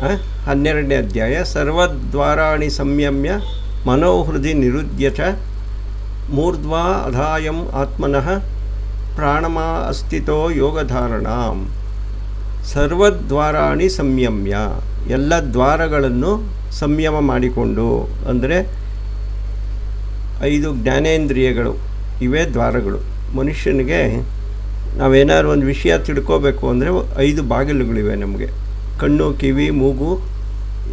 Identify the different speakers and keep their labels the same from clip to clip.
Speaker 1: 12ನೇ ಅಧ್ಯಾಯ. ಸರ್ವದ್ವಾರಾಣಿ ಸಂಯಮ್ಯ ಮನೋಹೃದಿ ನಿರುದ್ಯ ಚ ಮೂರ್ಧ್ವಾ ಅಧಾಯಂ ಆತ್ಮನಃ ಪ್ರಾಣಮಾ ಅಸ್ಥಿತೋ ಯೋಗಧಾರಣಾಂ. ಸರ್ವದ್ವಾರಾಣಿ ಸಂಯಮ್ಯ, ಎಲ್ಲ ದ್ವಾರಗಳನ್ನು ಸಂಯಮ ಮಾಡಿಕೊಂಡು, ಅಂದರೆ 5 ಜ್ಞಾನೇಂದ್ರಿಯಗಳು ಇವೇ ದ್ವಾರಗಳು. ಮನುಷ್ಯನಿಗೆ ನಾವೇನಾದ್ರು ಒಂದು ವಿಷಯ ತಿಳ್ಕೋಬೇಕು ಅಂದರೆ 5 ಬಾಗಿಲುಗಳಿವೆ ನಮಗೆ. ಕಣ್ಣು, ಕಿವಿ, ಮೂಗು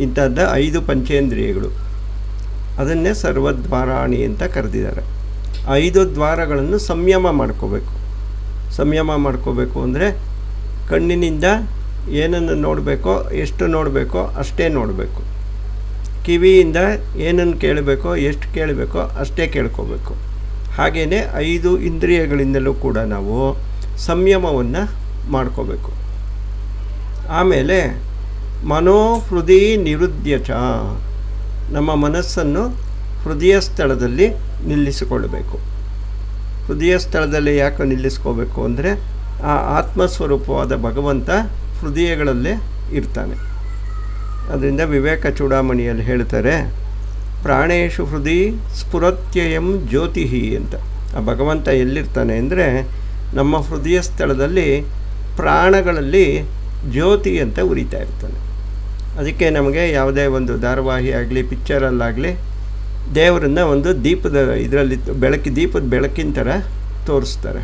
Speaker 1: ಇಂಥದ್ದು 5 ಪಂಚೇಂದ್ರಿಯಗಳು. ಅದನ್ನೇ ಸರ್ವದ್ವಾರಾಣಿ ಅಂತ ಕರೆದಿದ್ದಾರೆ. 5 ದ್ವಾರಗಳನ್ನು ಸಂಯಮ ಮಾಡ್ಕೋಬೇಕು. ಸಂಯಮ ಮಾಡ್ಕೋಬೇಕು ಅಂದರೆ ಕಣ್ಣಿನಿಂದ ಏನನ್ನು ನೋಡಬೇಕೋ, ಎಷ್ಟು ನೋಡಬೇಕೋ ಅಷ್ಟೇ ನೋಡಬೇಕು. ಕಿವಿಯಿಂದ ಏನನ್ನು ಕೇಳಬೇಕೋ, ಎಷ್ಟು ಕೇಳಬೇಕೋ ಅಷ್ಟೇ ಕೇಳ್ಕೋಬೇಕು. ಹಾಗೆಯೇ 5 ಇಂದ್ರಿಯಗಳಿಂದಲೂ ಕೂಡ ನಾವು ಸಂಯಮವನ್ನು ಮಾಡ್ಕೋಬೇಕು. ಆಮೇಲೆ ಮನೋಹೃದಿ ನಿರುದ್ಯ ಚ, ನಮ್ಮ ಮನಸ್ಸನ್ನು ಹೃದಯ ಸ್ಥಳದಲ್ಲಿ ನಿಲ್ಲಿಸಿಕೊಳ್ಳಬೇಕು. ಹೃದಯ ಸ್ಥಳದಲ್ಲಿ ಯಾಕೆ ನಿಲ್ಲಿಸ್ಕೋಬೇಕು ಅಂದರೆ ಆ ಆತ್ಮಸ್ವರೂಪವಾದ ಭಗವಂತ ಹೃದಯಗಳಲ್ಲೇ ಇರ್ತಾನೆ. ಅದರಿಂದ ವಿವೇಕ ಚೂಡಾಮಣಿಯಲ್ಲಿ ಹೇಳ್ತಾರೆ, ಪ್ರಾಣೇಶು ಹೃದಯ ಸ್ಫುರತ್ಯಯಂ ಜ್ಯೋತಿ ಅಂತ. ಆ ಭಗವಂತ ಎಲ್ಲಿರ್ತಾನೆ ಅಂದರೆ ನಮ್ಮ ಹೃದಯ ಸ್ಥಳದಲ್ಲಿ ಪ್ರಾಣಗಳಲ್ಲಿ ಜ್ಯೋತಿ ಅಂತ ಉರಿತಾ ಇರ್ತಾನೆ. ಅದಕ್ಕೆ ನಮಗೆ ಯಾವುದೇ ಒಂದು ಧಾರಾವಾಹಿ ಆಗಲಿ, ಪಿಕ್ಚರಲ್ಲಾಗಲಿ ದೇವರನ್ನು ಒಂದು ದೀಪದ ಇದರಲ್ಲಿ ದೀಪದ ಬೆಳಕಿನ ಥರ ತೋರಿಸ್ತಾರೆ.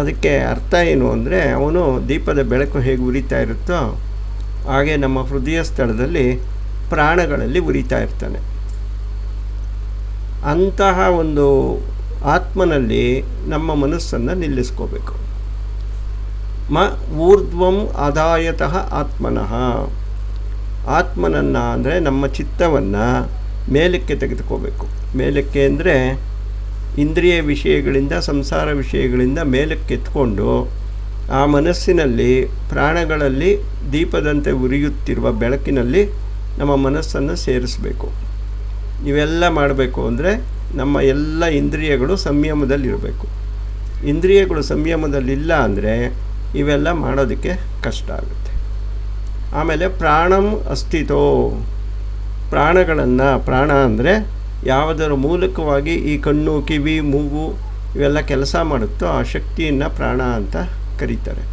Speaker 1: ಅದಕ್ಕೆ ಅರ್ಥ ಏನು ಅಂದರೆ, ಅವನು ದೀಪದ ಬೆಳಕು ಹೇಗೆ ಉರಿತಾ ಇರುತ್ತೋ ಹಾಗೆ ನಮ್ಮ ಹೃದಯ ಸ್ಥಳದಲ್ಲಿ ಪ್ರಾಣಗಳಲ್ಲಿ ಉರಿತಾ ಇರ್ತಾನೆ. ಅಂತಹ ಒಂದು ಆತ್ಮನಲ್ಲಿ ನಮ್ಮ ಮನಸ್ಸನ್ನು ನಿಲ್ಲಿಸ್ಕೋಬೇಕು. ಊರ್ಧ್ವಂ ಆದಾಯತಃ ಆತ್ಮನಃ, ಆತ್ಮನನ್ನು ಅಂದರೆ ನಮ್ಮ ಚಿತ್ತವನ್ನು ಮೇಲಕ್ಕೆ ತೆಗೆದುಕೋಬೇಕು. ಮೇಲಕ್ಕೆ ಅಂದರೆ ಇಂದ್ರಿಯ ವಿಷಯಗಳಿಂದ, ಸಂಸಾರ ವಿಷಯಗಳಿಂದ ಮೇಲಕ್ಕೆತ್ಕೊಂಡು ಆ ಮನಸ್ಸಿನಲ್ಲಿ ಪ್ರಾಣಗಳಲ್ಲಿ ದೀಪದಂತೆ ಉರಿಯುತ್ತಿರುವ ಬೆಳಕಿನಲ್ಲಿ ನಮ್ಮ ಮನಸ್ಸನ್ನು ಸೇರಿಸಬೇಕು. ಇವೆಲ್ಲ ಮಾಡಬೇಕು ಅಂದರೆ ನಮ್ಮ ಎಲ್ಲ ಇಂದ್ರಿಯಗಳು ಸಂಯಮದಲ್ಲಿರಬೇಕು. ಇಂದ್ರಿಯಗಳು ಸಂಯಮದಲ್ಲಿಲ್ಲ ಅಂದರೆ ಇವೆಲ್ಲ ಮಾಡೋದಕ್ಕೆ ಕಷ್ಟ ಆಗುತ್ತೆ. ಆಮೇಲೆ ಪ್ರಾಣಂ ಅಸ್ಥಿತೋ, ಪ್ರಾಣಗಳನ್ನು, ಪ್ರಾಣ ಅಂದರೆ ಯಾವುದರ ಮೂಲಕವಾಗಿ ಈ ಕಣ್ಣು, ಕಿವಿ, ಮೂಗು ಇವೆಲ್ಲ ಕೆಲಸ ಮಾಡುತ್ತೋ ಆ ಶಕ್ತಿಯನ್ನು ಪ್ರಾಣ ಅಂತ ಕರೀತಾರೆ.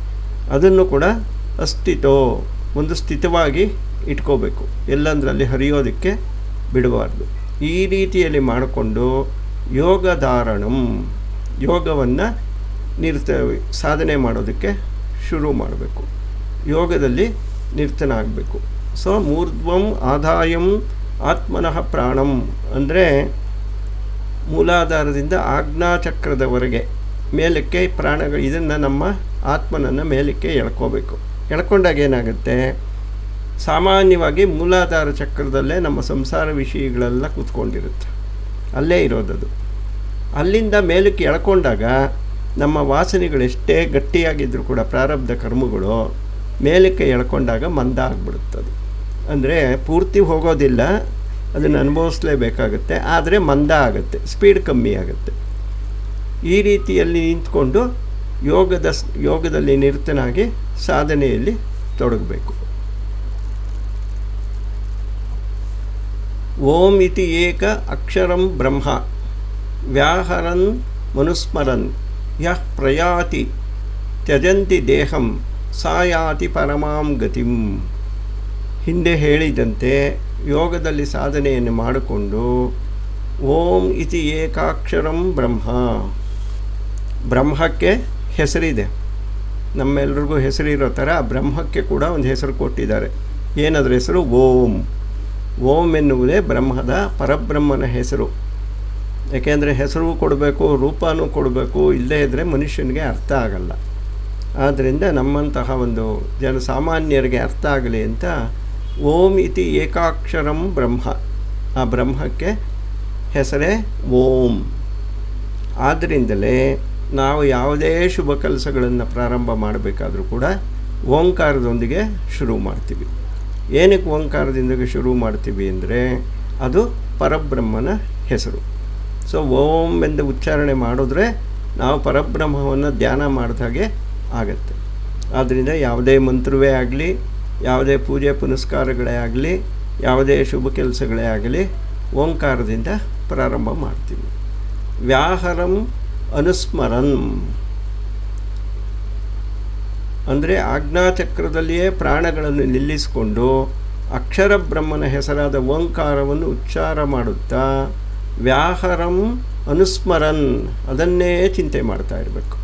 Speaker 1: ಅದನ್ನು ಕೂಡ ಅಸ್ಥಿತೋ, ಒಂದು ಸ್ಥಿತವಾಗಿ ಇಟ್ಕೋಬೇಕು, ಎಲ್ಲಂದರಲ್ಲಿ ಹರಿಯೋದಕ್ಕೆ ಬಿಡಬಾರ್ದು. ಈ ರೀತಿಯಲ್ಲಿ ಮಾಡಿಕೊಂಡು ಯೋಗಧಾರಣಂ, ಯೋಗವನ್ನು ಸಾಧನೆ ಮಾಡೋದಕ್ಕೆ ಶುರು ಮಾಡಬೇಕು. ಯೋಗದಲ್ಲಿ ನಿರತನಾಗಬೇಕು. ಸೊ ಮೂರ್ಧ್ವಂ ಆದಾಯಂ ಆತ್ಮನಃ ಪ್ರಾಣಂ ಅಂದರೆ ಮೂಲಾಧಾರದಿಂದ ಆಜ್ಞಾಚಕ್ರದವರೆಗೆ ಮೇಲಕ್ಕೆ ಪ್ರಾಣಗಳು, ಇದನ್ನು ನಮ್ಮ ಆತ್ಮನನ್ನು ಮೇಲಕ್ಕೆ ಎಳ್ಕೋಬೇಕು. ಎಳ್ಕೊಂಡಾಗ ಏನಾಗುತ್ತೆ, ಸಾಮಾನ್ಯವಾಗಿ ಮೂಲಾಧಾರ ಚಕ್ರದಲ್ಲೇ ನಮ್ಮ ಸಂಸಾರ ವಿಷಯಗಳೆಲ್ಲ ಕೂತ್ಕೊಂಡಿರುತ್ತೆ, ಅಲ್ಲೇ ಇರೋದದು. ಅಲ್ಲಿಂದ ಮೇಲಕ್ಕೆ ಎಳ್ಕೊಂಡಾಗ ನಮ್ಮ ವಾಸನೆಗಳೆಷ್ಟೇ ಗಟ್ಟಿಯಾಗಿದ್ದರೂ ಕೂಡ ಪ್ರಾರಬ್ಧ ಕರ್ಮಗಳು ಮೇಲಕ್ಕೆ ಎಳ್ಕೊಂಡಾಗ ಮಂದ ಆಗಿಬಿಡುತ್ತದು. ಅಂದರೆ ಪೂರ್ತಿ ಹೋಗೋದಿಲ್ಲ, ಅದನ್ನು ಅನುಭವಿಸಲೇಬೇಕಾಗುತ್ತೆ, ಆದರೆ ಮಂದ ಆಗುತ್ತೆ, ಸ್ಪೀಡ್ ಕಮ್ಮಿ ಆಗುತ್ತೆ. ಈ ರೀತಿಯಲ್ಲಿ ನಿಂತ್ಕೊಂಡು ಯೋಗದಲ್ಲಿ ನಿರತನಾಗಿ ಸಾಧನೆಯಲ್ಲಿ ತೊಡಗಬೇಕು. ಓಂ ಇತಿ ಏಕ ಅಕ್ಷರಂ ಬ್ರಹ್ಮ ವ್ಯಾಹರನ್ ಮನುಸ್ಮರನ್ ಯಃ ಪ್ರಯಾತಿ ತ್ಯಜಂತಿ ದೇಹಂ ಸಾಯಾತಿ ಪರಮಾಂ ಗತಿಂ. ಹಿಂದೆ ಹೇಳಿದಂತೆ ಯೋಗದಲ್ಲಿ ಸಾಧನೆಯನ್ನು ಮಾಡಿಕೊಂಡು ಓಂ ಇತಿ ಏಕಾಕ್ಷರಂ ಬ್ರಹ್ಮ, ಬ್ರಹ್ಮಕ್ಕೆ ಹೆಸರಿದೆ, ನಮ್ಮೆಲ್ಲರಿಗೂ ಹೆಸರಿರೋ ಥರ ಬ್ರಹ್ಮಕ್ಕೆ ಕೂಡ ಒಂದು ಹೆಸರು ಕೊಟ್ಟಿದ್ದಾರೆ. ಏನದ್ರ ಹೆಸರು? ಓಂ. ಓಂ ಎನ್ನುವುದೇ ಬ್ರಹ್ಮದ, ಪರಬ್ರಹ್ಮನ ಹೆಸರು. ಯಾಕೆಂದರೆ ಹೆಸರು ಕೊಡಬೇಕು, ರೂಪನೂ ಕೊಡಬೇಕು, ಇಲ್ಲದೇ ಇದ್ದರೆ ಮನುಷ್ಯನಿಗೆ ಅರ್ಥ ಆಗಲ್ಲ. ಆದ್ದರಿಂದ ನಮ್ಮಂತಹ ಒಂದು ಜನಸಾಮಾನ್ಯರಿಗೆ ಅರ್ಥ ಆಗಲಿ ಅಂತ ಓಂ ಇತಿ ಏಕಾಕ್ಷರಂ ಬ್ರಹ್ಮ, ಆ ಬ್ರಹ್ಮಕ್ಕೆ ಹೆಸರೇ ಓಂ. ಆದ್ದರಿಂದಲೇ ನಾವು ಯಾವುದೇ ಶುಭ ಕೆಲಸಗಳನ್ನು ಪ್ರಾರಂಭ ಮಾಡಬೇಕಾದ್ರೂ ಕೂಡ ಓಂಕಾರದೊಂದಿಗೆ ಶುರು ಮಾಡ್ತೀವಿ. ಏನಕ್ಕೆ ಓಂಕಾರದೊಂದಿಗೆ ಶುರು ಮಾಡ್ತೀವಿ ಅಂದರೆ ಅದು ಪರಬ್ರಹ್ಮನ ಹೆಸರು. ಸೊ ಓಂ ಎಂದು ಉಚ್ಚಾರಣೆ ಮಾಡಿದ್ರೆ ನಾವು ಪರಬ್ರಹ್ಮವನ್ನು ಧ್ಯಾನ ಮಾಡಿದ ಹಾಗೆ ಆಗತ್ತೆ. ಆದ್ದರಿಂದ ಯಾವುದೇ ಮಂತ್ರವೇ ಆಗಲಿ, ಯಾವುದೇ ಪೂಜೆ ಪುನಸ್ಕಾರಗಳೇ ಆಗಲಿ, ಯಾವುದೇ ಶುಭ ಕೆಲಸಗಳೇ ಆಗಲಿ ಓಂಕಾರದಿಂದ ಪ್ರಾರಂಭ ಮಾಡ್ತೀವಿ. ವ್ಯಾಹರಂ ಅನುಸ್ಮರನ್ ಅಂದರೆ ಆಜ್ಞಾಚಕ್ರದಲ್ಲಿಯೇ ಪ್ರಾಣಗಳನ್ನು ನಿಲ್ಲಿಸಿಕೊಂಡು ಅಕ್ಷರ ಬ್ರಹ್ಮನ ಹೆಸರಾದ ಓಂಕಾರವನ್ನು ಉಚ್ಚಾರ ಮಾಡುತ್ತಾ ವ್ಯಾಹರಂ ಅನುಸ್ಮರನ್ ಅದನ್ನೇ ಚಿಂತೆ ಮಾಡ್ತಾ ಇರಬೇಕು.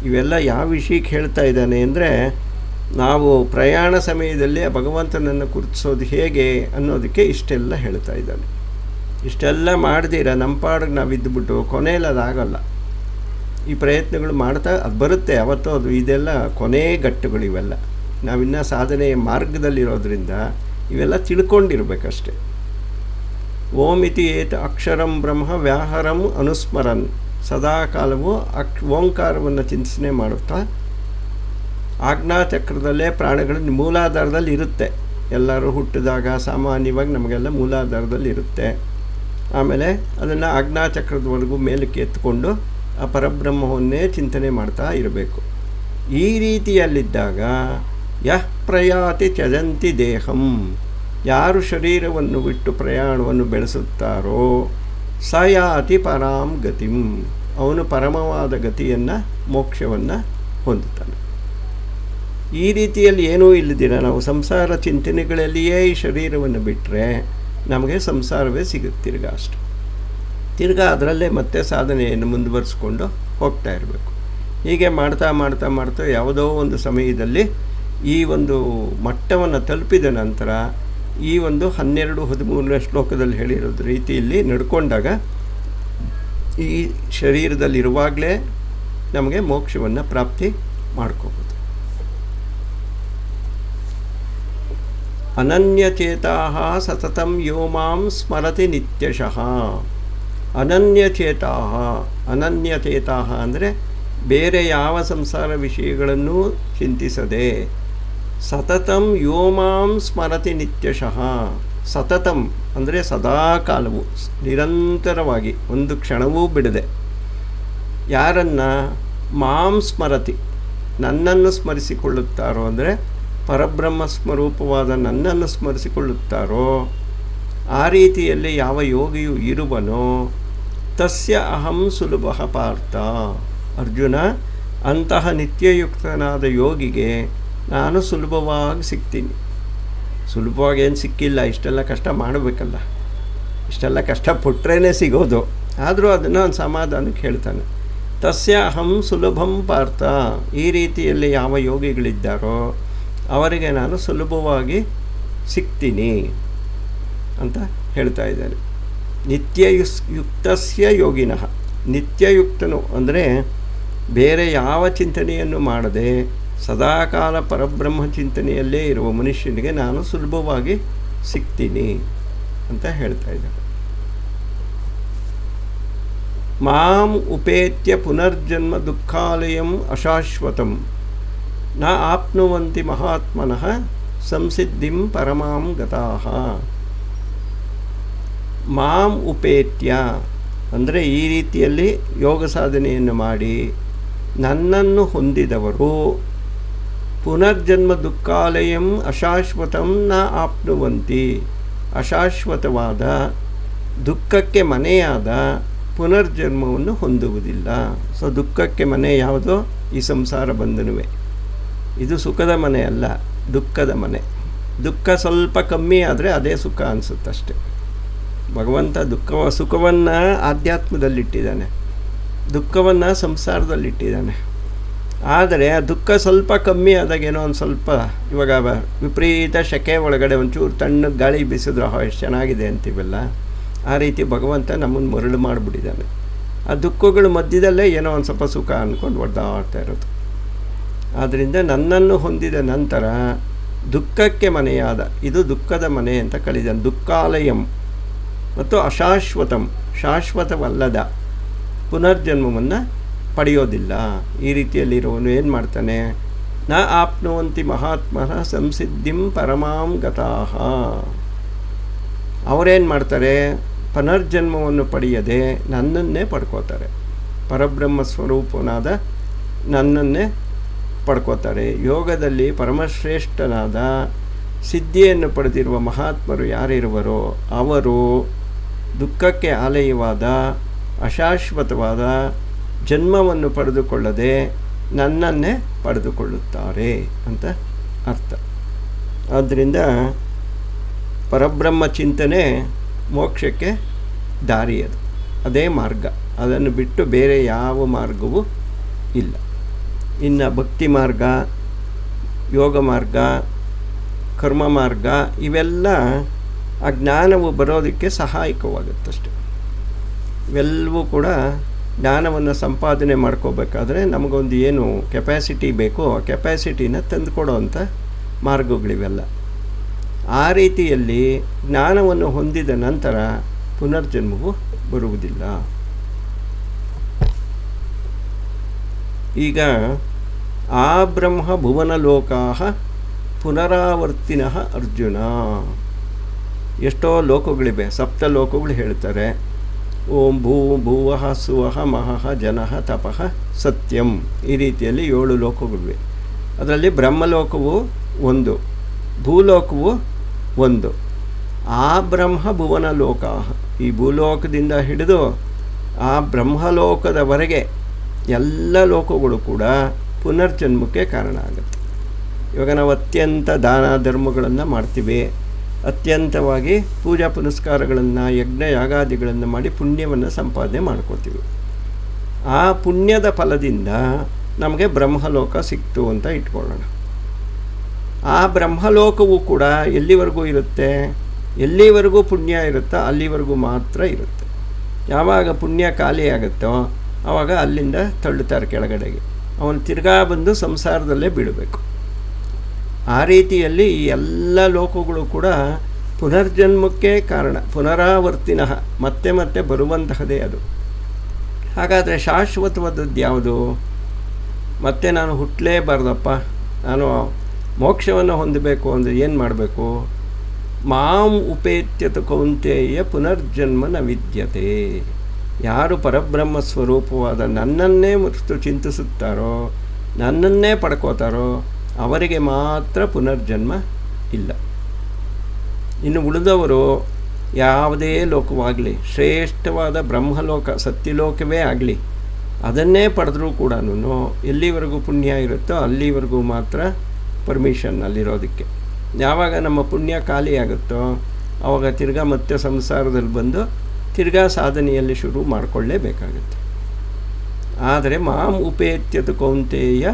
Speaker 1: ಇವೆಲ್ಲ ಯಾವ ವಿಷಯಕ್ಕೆ ಹೇಳ್ತಾ ಇದ್ದಾನೆ ಅಂದರೆ, ನಾವು ಪ್ರಯಾಣ ಸಮಯದಲ್ಲಿ ಭಗವಂತನನ್ನು ಗುರುತಿಸೋದು ಹೇಗೆ ಅನ್ನೋದಕ್ಕೆ ಇಷ್ಟೆಲ್ಲ ಹೇಳ್ತಾ ಇದ್ದಾನೆ. ಇಷ್ಟೆಲ್ಲ ಮಾಡ್ದಿರ ನಮ್ಮ ಪಾಡಿಗೆ ನಾವು ಇದ್ದುಬಿಟ್ಟು ಕೊನೆಯಲ್ಲಿ ಅದಾಗಲ್ಲ. ಈ ಪ್ರಯತ್ನಗಳು ಮಾಡ್ತಾ ಅದು ಬರುತ್ತೆ ಅವತ್ತು, ಅದು ಇದೆಲ್ಲ ಕೊನೆ ಗಟ್ಟುಗಳು. ಇವೆಲ್ಲ ನಾವಿನ್ನೂ ಸಾಧನೆಯ ಮಾರ್ಗದಲ್ಲಿರೋದ್ರಿಂದ ಇವೆಲ್ಲ ತಿಳ್ಕೊಂಡಿರ್ಬೇಕಷ್ಟೆ. ಓಮಿತಿ ಏತ ಅಕ್ಷರಂ ಬ್ರಹ್ಮ ವ್ಯಾಹರಂ ಅನುಸ್ಮರನ್ ಸದಾಕಾಲವೂ ಓಂಕಾರವನ್ನು ಚಿಂತನೆ ಮಾಡುತ್ತಾ ಆಜ್ಞಾಚಕ್ರದಲ್ಲೇ ಪ್ರಾಣಗಳು ಮೂಲಾಧಾರದಲ್ಲಿ ಇರುತ್ತೆ. ಎಲ್ಲರೂ ಹುಟ್ಟಿದಾಗ ಸಾಮಾನ್ಯವಾಗಿ ನಮಗೆಲ್ಲ ಮೂಲಾಧಾರದಲ್ಲಿ ಇರುತ್ತೆ. ಆಮೇಲೆ ಅದನ್ನು ಆಜ್ಞಾಚಕ್ರದವರೆಗೂ ಮೇಲಕ್ಕೆ ಎತ್ಕೊಂಡು ಆ ಪರಬ್ರಹ್ಮವನ್ನೇ ಚಿಂತನೆ ಮಾಡ್ತಾ ಇರಬೇಕು. ಈ ರೀತಿಯಲ್ಲಿದ್ದಾಗ ಯಃ ಪ್ರಯಾತಿ ತ್ಯಜಂತಿ ದೇಹಂ, ಯಾರು ಶರೀರವನ್ನು ಬಿಟ್ಟು ಪ್ರಯಾಣವನ್ನು ಬೆಳೆಸುತ್ತಾರೋ ಸ ಯಾತಿ ಪರಾಂ ಗತಿಂ, ಅವನು ಪರಮವಾದ ಗತಿಯನ್ನು ಮೋಕ್ಷವನ್ನು ಹೊಂದುತ್ತಾನೆ. ಈ ರೀತಿಯಲ್ಲಿ ಏನೂ ಇಲ್ಲದಿರ ನಾವು ಸಂಸಾರ ಚಿಂತನೆಗಳಲ್ಲಿಯೇ ಈ ಶರೀರವನ್ನು ಬಿಟ್ಟರೆ ನಮಗೆ ಸಂಸಾರವೇ ಸಿಗುತ್ತೆ ತಿರ್ಗಾ ಅದರಲ್ಲೇ ಮತ್ತೆ ಸಾಧನೆಯನ್ನು ಮುಂದುವರಿಸ್ಕೊಂಡು ಹೋಗ್ತಾ ಇರಬೇಕು. ಹೀಗೆ ಮಾಡ್ತಾ ಮಾಡ್ತಾ ಮಾಡ್ತಾ ಯಾವುದೋ ಒಂದು ಸಮಯದಲ್ಲಿ ಈ ಒಂದು ಮಟ್ಟವನ್ನು ತಲುಪಿದ ನಂತರ ಈ ಒಂದು 12-13ನೇ ಶ್ಲೋಕದಲ್ಲಿ ಹೇಳಿರೋದು ರೀತಿಯಲ್ಲಿ ನಡ್ಕೊಂಡಾಗ ಈ ಶರೀರದಲ್ಲಿರುವಾಗಲೇ ನಮಗೆ ಮೋಕ್ಷವನ್ನು ಪ್ರಾಪ್ತಿ ಮಾಡ್ಕೋಬೋದು. ಅನನ್ಯಚೇತಾಃ ಸತತಂ ಯೋ ಮಾಂ ಸ್ಮರತಿ ನಿತ್ಯಶಃ. ಅನನ್ಯಚೇತಾಃ ಅಂದರೆ ಬೇರೆ ಯಾವ ಸಂಸಾರ ವಿಷಯಗಳನ್ನೂ ಚಿಂತಿಸದೆ ಸತತಂ ಯೋ ಮಾಂ ಸ್ಮರತಿ ನಿತ್ಯಶಃ. ಸತತಂ ಅಂದರೆ ಸದಾಕಾಲವು ನಿರಂತರವಾಗಿ ಒಂದು ಕ್ಷಣವೂ ಬಿಡದೆ ಯಾರನ್ನು ಮಾಂ ಸ್ಮರತಿ ನನ್ನನ್ನು ಸ್ಮರಿಸಿಕೊಳ್ಳುತ್ತಾರೋ ಅಂದರೆ ಪರಬ್ರಹ್ಮ ಸ್ವರೂಪವಾದ ನನ್ನನ್ನು ಸ್ಮರಿಸಿಕೊಳ್ಳುತ್ತಾರೋ ಆ ರೀತಿಯಲ್ಲಿ ಯಾವ ಯೋಗಿಯು ಇರುವನೋ ತಸ್ಯ ಅಹಂ ಸುಲಭ ಪಾರ್ಥ. ಅರ್ಜುನ, ಅಂತಹ ನಿತ್ಯಯುಕ್ತನಾದ ಯೋಗಿಗೆ ನಾನು ಸುಲಭವಾಗಿ ಸಿಗ್ತೀನಿ. ಸುಲಭವಾಗಿ ಏನು ಸಿಕ್ಕಿಲ್ಲ, ಇಷ್ಟೆಲ್ಲ ಕಷ್ಟ ಮಾಡಬೇಕಲ್ಲ, ಇಷ್ಟೆಲ್ಲ ಕಷ್ಟಪಟ್ಟರೆ ಸಿಗೋದು. ಆದರೂ ಅದನ್ನು ಒಂದು ಸಮಾಧಾನಕ್ಕೆ ಹೇಳ್ತಾನೆ. ತಸ್ಯ ಅಹಂ ಸುಲಭಂ ಪಾರ್ಥ, ಈ ರೀತಿಯಲ್ಲಿ ಯಾವ ಯೋಗಿಗಳಿದ್ದಾರೋ ಅವರಿಗೆ ನಾನು ಸುಲಭವಾಗಿ ಸಿಗ್ತೀನಿ ಅಂತ ಹೇಳ್ತಾ ಇದ್ದಾನೆ. ನಿತ್ಯಯುಕ್ತಸ್ಯ ಯೋಗಿನಃ, ನಿತ್ಯಯುಕ್ತನು ಅಂದರೆ ಬೇರೆ ಯಾವ ಚಿಂತನೆಯನ್ನು ಮಾಡದೆ ಸದಾಕಾಲ ಪರಬ್ರಹ್ಮ ಚಿಂತನೆಯಲ್ಲೇ ಇರುವ ಮನುಷ್ಯನಿಗೆ ನಾನು ಸುಲಭವಾಗಿ ಸಿಗ್ತೀನಿ ಅಂತ ಹೇಳ್ತಾ ಇದ್ದಾರೆ. ಮಾಂ ಉಪೇತ್ಯ ಪುನರ್ಜನ್ಮ ದುಃಖಾಲಯಂ ಅಶಾಶ್ವತಂ ನ ಆಪ್ನುವಂತಿ ಮಹಾತ್ಮನಃ ಸಂಸಿದ್ಧಿಂ ಪರಮಾಂ ಗತಾಃ. ಮಾಂ ಉಪೇತ್ಯ ಅಂದರೆ ಈ ರೀತಿಯಲ್ಲಿ ಯೋಗ ಸಾಧನೆಯನ್ನು ಮಾಡಿ ನನ್ನನ್ನು ಹೊಂದಿದವರು ಪುನರ್ಜನ್ಮ ದುಃಖಾಲಯಂ ಅಶಾಶ್ವತಂ ನ ಆಪ್ನುವಂತಿ, ಅಶಾಶ್ವತವಾದ ದುಃಖಕ್ಕೆ ಮನೆಯಾದ ಪುನರ್ಜನ್ಮವನ್ನು ಹೊಂದುವುದಿಲ್ಲ. ಸೊ ದುಃಖಕ್ಕೆ ಮನೆ ಯಾವುದೋ ಈ ಸಂಸಾರ ಬಂಧನವೇ. ಇದು ಸುಖದ ಮನೆ ಅಲ್ಲ, ದುಃಖದ ಮನೆ. ದುಃಖ ಸ್ವಲ್ಪ ಕಮ್ಮಿ ಆದರೆ ಅದೇ ಸುಖ ಅನಿಸುತ್ತಷ್ಟೆ. ಭಗವಂತ ಸುಖವನ್ನು ಆಧ್ಯಾತ್ಮದಲ್ಲಿಟ್ಟಿದ್ದಾನೆ, ದುಃಖವನ್ನು ಸಂಸಾರದಲ್ಲಿಟ್ಟಿದ್ದಾನೆ. ಆದರೆ ಆ ದುಃಖ ಸ್ವಲ್ಪ ಕಮ್ಮಿ ಆದಾಗ ಏನೋ ಒಂದು ಸ್ವಲ್ಪ, ಇವಾಗ ವಿಪರೀತ ಶೆಕೆ ಒಳಗಡೆ ಒಂಚೂರು ತಣ್ಣಗೆ ಗಾಳಿ ಬೀಸಿದ್ರೆ ಎಷ್ಟು ಚೆನ್ನಾಗಿದೆ ಅಂತೀವಲ್ಲ, ಆ ರೀತಿ ಭಗವಂತ ನಮ್ಮನ್ನು ಮರಳು ಮಾಡಿಬಿಟ್ಟಿದ್ದಾನೆ. ಆ ದುಃಖಗಳ ಮಧ್ಯದಲ್ಲೇ ಏನೋ ಒಂದು ಸ್ವಲ್ಪ ಸುಖ ಅಂದ್ಕೊಂಡು ಒದ್ದಾಡ್ತಾ ಇರೋದು. ಆದ್ದರಿಂದ ನನ್ನನ್ನು ಹೊಂದಿದ ನಂತರ ದುಃಖಕ್ಕೆ ಮನೆಯಾದ, ಇದು ದುಃಖದ ಮನೆ ಅಂತ ಕಲಿದಾನೆ. ದುಃಖಾಲಯಂ ಮತ್ತು ಅಶಾಶ್ವತಂ, ಶಾಶ್ವತವಲ್ಲದ ಪುನರ್ಜನ್ಮವನ್ನು ಪಡೆಯೋದಿಲ್ಲ. ಈ ರೀತಿಯಲ್ಲಿರುವವನು ಏನು ಮಾಡ್ತಾನೆ? ನ ಆಪ್ನುವಂತಿ ಮಹಾತ್ಮನ ಸಂಸಿದ್ಧಿಂ ಪರಮಾಂ ಗತಾಃ. ಅವರೇನು ಮಾಡ್ತಾರೆ? ಪುನರ್ಜನ್ಮವನ್ನು ಪಡೆಯದೆ ನನ್ನನ್ನೇ ಪಡ್ಕೋತಾರೆ. ಪರಬ್ರಹ್ಮ ಸ್ವರೂಪನಾದ ನನ್ನನ್ನೇ ಪಡ್ಕೋತಾರೆ. ಯೋಗದಲ್ಲಿ ಪರಮಶ್ರೇಷ್ಠನಾದ ಸಿದ್ಧಿಯನ್ನು ಪಡೆದಿರುವ ಮಹಾತ್ಮರು ಯಾರಿರುವರೋ ಅವರು ದುಃಖಕ್ಕೆ ಆಲಯವಾದ ಅಶಾಶ್ವತವಾದ ಜನ್ಮವನ್ನು ಪಡೆದುಕೊಳ್ಳದೆ ನನ್ನನ್ನೇ ಪಡೆದುಕೊಳ್ಳುತ್ತಾರೆ ಅಂತ ಅರ್ಥ. ಆದ್ದರಿಂದ ಪರಬ್ರಹ್ಮ ಚಿಂತನೆ ಮೋಕ್ಷಕ್ಕೆ ದಾರಿಯದು, ಅದೇ ಮಾರ್ಗ. ಅದನ್ನು ಬಿಟ್ಟು ಬೇರೆ ಯಾವ ಮಾರ್ಗವೂ ಇಲ್ಲ. ಇನ್ನು ಭಕ್ತಿ ಮಾರ್ಗ, ಯೋಗ ಮಾರ್ಗ, ಕರ್ಮ ಮಾರ್ಗ ಇವೆಲ್ಲ ಆ ಜ್ಞಾನವು ಬರೋದಕ್ಕೆ ಸಹಾಯಕವಾಗುತ್ತಷ್ಟೆ. ಇವೆಲ್ಲವೂ ಕೂಡ ಜ್ಞಾನವನ್ನು ಸಂಪಾದನೆ ಮಾಡ್ಕೋಬೇಕಾದ್ರೆ ನಮಗೊಂದು ಏನು ಕೆಪ್ಯಾಸಿಟಿ ಬೇಕೋ ಆ ಕೆಪ್ಯಾಸಿಟಿನ ತಂದುಕೊಡೋವಂಥ ಮಾರ್ಗಗಳಿವೆಲ್ಲ. ಆ ರೀತಿಯಲ್ಲಿ ಜ್ಞಾನವನ್ನು ಹೊಂದಿದ ನಂತರ ಪುನರ್ಜನ್ಮವು ಬರುವುದಿಲ್ಲ. ಈಗ ಆ ಬ್ರಹ್ಮ ಭುವನಲೋಕಾ ಪುನರಾವರ್ತಿನಃ ಅರ್ಜುನ. ಎಷ್ಟೋ ಲೋಕಗಳಿವೆ, ಸಪ್ತ ಲೋಕಗಳು ಹೇಳ್ತಾರೆ. ಓಂ ಭೂ ಭುವಃ ಸುವಃ ಮಹಃ ಜನಃ ತಪಃ ಸತ್ಯಂ, ಈ ರೀತಿಯಲ್ಲಿ 7 ಲೋಕಗಳಿವೆ. ಅದರಲ್ಲಿ ಬ್ರಹ್ಮಲೋಕವು ಒಂದು, ಭೂಲೋಕವು ಒಂದು. ಆ ಬ್ರಹ್ಮ ಭುವನ ಲೋಕ, ಈ ಭೂಲೋಕದಿಂದ ಹಿಡಿದು ಆ ಬ್ರಹ್ಮಲೋಕದವರೆಗೆ ಎಲ್ಲ ಲೋಕಗಳು ಕೂಡ ಪುನರ್ಜನ್ಮಕ್ಕೆ ಕಾರಣ ಆಗುತ್ತೆ. ಇವಾಗ ನಾವು ಅತ್ಯಂತ ದಾನ ಧರ್ಮಗಳನ್ನು ಮಾಡ್ತೀವಿ, ಅತ್ಯಂತವಾಗಿ ಪೂಜಾ ಪುನಸ್ಕಾರಗಳನ್ನು, ಯಜ್ಞ ಯಾಗಾದಿಗಳನ್ನು ಮಾಡಿ ಪುಣ್ಯವನ್ನು ಸಂಪಾದನೆ ಮಾಡ್ಕೋತೀವಿ. ಆ ಪುಣ್ಯದ ಫಲದಿಂದ ನಮಗೆ ಬ್ರಹ್ಮಲೋಕ ಸಿಕ್ತು ಅಂತ ಇಟ್ಕೊಳ್ಳೋಣ. ಆ ಬ್ರಹ್ಮಲೋಕವು ಕೂಡ ಎಲ್ಲಿವರೆಗೂ ಇರುತ್ತೆ? ಎಲ್ಲಿವರೆಗೂ ಪುಣ್ಯ ಇರುತ್ತೋ ಅಲ್ಲಿವರೆಗೂ ಮಾತ್ರ ಇರುತ್ತೆ. ಯಾವಾಗ ಪುಣ್ಯ ಖಾಲಿ ಆಗುತ್ತೋ ಆವಾಗ ಅಲ್ಲಿಂದ ತಳ್ಳುತ್ತಾರೆ ಕೆಳಗಡೆಗೆ. ಅವನು ತಿರ್ಗಾ ಬಂದು ಸಂಸಾರದಲ್ಲೇ ಬೀಳಬೇಕು. ಆ ರೀತಿಯಲ್ಲಿ ಈ ಎಲ್ಲ ಲೋಕಗಳು ಕೂಡ ಪುನರ್ಜನ್ಮಕ್ಕೆ ಕಾರಣ, ಪುನರಾವರ್ತಿನಃ, ಮತ್ತೆ ಮತ್ತೆ ಬರುವಂತಹದೇ ಅದು. ಹಾಗಾದರೆ ಶಾಶ್ವತವಾದದ್ದು ಯಾವುದು? ಮತ್ತೆ ನಾನು ಹುಟ್ಟಲೇಬಾರ್ದಪ್ಪ, ನಾನು ಮೋಕ್ಷವನ್ನು ಹೊಂದಬೇಕು ಅಂದರೆ ಏನು ಮಾಡಬೇಕು? ಮಾಂ ಉಪೇತ್ಯತ ಕೌಂತೇಯ ಪುನರ್ಜನ್ಮ ನ ವಿದ್ಯತೆ. ಯಾರು ಪರಬ್ರಹ್ಮ ಸ್ವರೂಪವಾದ ನನ್ನನ್ನೇ ಮತ್ತು ಚಿಂತಿಸುತ್ತಾರೋ, ನನ್ನನ್ನೇ ಪಡ್ಕೋತಾರೋ ಅವರಿಗೆ ಮಾತ್ರ ಪುನರ್ಜನ್ಮ ಇಲ್ಲ. ಇನ್ನು ಉಳಿದವರು ಯಾವುದೇ ಲೋಕವಾಗಲಿ, ಶ್ರೇಷ್ಠವಾದ ಬ್ರಹ್ಮಲೋಕ ಸತ್ಯಲೋಕವೇ ಆಗಲಿ, ಅದನ್ನೇ ಪಡೆದ್ರೂ ಕೂಡ ಎಲ್ಲಿವರೆಗೂ ಪುಣ್ಯ ಇರುತ್ತೋ ಅಲ್ಲಿವರೆಗೂ ಮಾತ್ರ ಪರ್ಮಿಷನ್ ಅಲ್ಲಿರೋದಕ್ಕೆ. ಯಾವಾಗ ನಮ್ಮ ಪುಣ್ಯ ಖಾಲಿ ಆಗುತ್ತೋ ಆವಾಗ ತಿರ್ಗಾ ಮತ್ತೆ ಸಂಸಾರದಲ್ಲಿ ಬಂದು ತಿರ್ಗಾ ಸಾಧನೆಯಲ್ಲಿ ಶುರು ಮಾಡಿಕೊಳ್ಳೇಬೇಕಾಗುತ್ತೆ. ಆದರೆ ಮಾಂ ಉಪೇತ್ಯತ ಕೌಂತೇಯ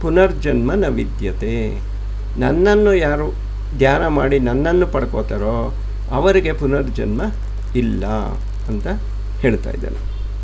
Speaker 1: ಪುನರ್ಜನ್ಮ ನ ವಿದ್ಯತೆ. ನನ್ನನ್ನು ಯಾರು ಧ್ಯಾನ ಮಾಡಿ ನನ್ನನ್ನು ಪಡ್ಕೋತಾರೋ ಅವರಿಗೆ ಪುನರ್ಜನ್ಮ ಇಲ್ಲ ಅಂತ ಹೇಳ್ತಾ ಇದ್ದಾನೆ.